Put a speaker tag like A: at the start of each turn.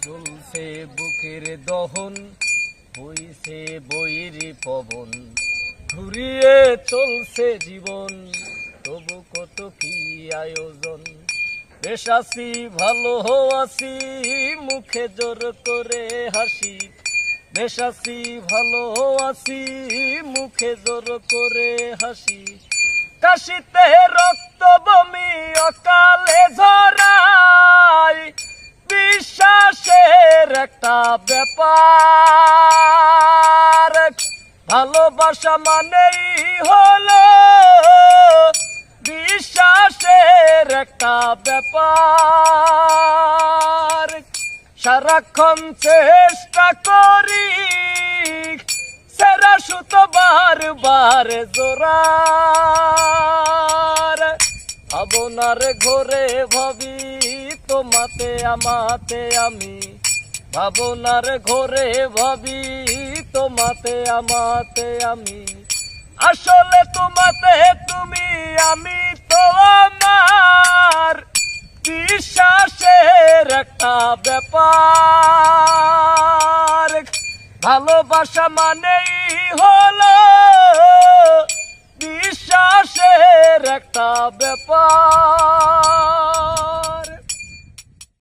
A: চলছে বুকের দহন, বইছে বইর পবন, ঘুরিয়ে চলছে জীবন, তবু কত কি আয়োজন। বেশ আছি ভালো আছি, মুখে জোর করে হাসি। বেশ আছি ভালো আছি, মুখে জোর করে হাসি। কাশিতে রক্ত বমি অকালে ঝরায়, বিশ্বাসের একটা ব্যাপার। ভালোবাসা মানেই হলো বিশ্বাসের একটা ব্যাপার। সারাক্ষণ চেষ্টা করি সেরা সুতো বারবার জোড়ার। ভাবনার ঘরে ভাবি তোমাতে আমাতে আমি, ভাবনার ঘরে ভাবি তোমাতে আমাতে আমি। আসলে তোমাতে তুমি, আমি তো আমার, বিশ্বাসের একটা ব্যাপার। ভালোবাসা মানেই হলো বিশ্বাসের একটা ব্যাপার।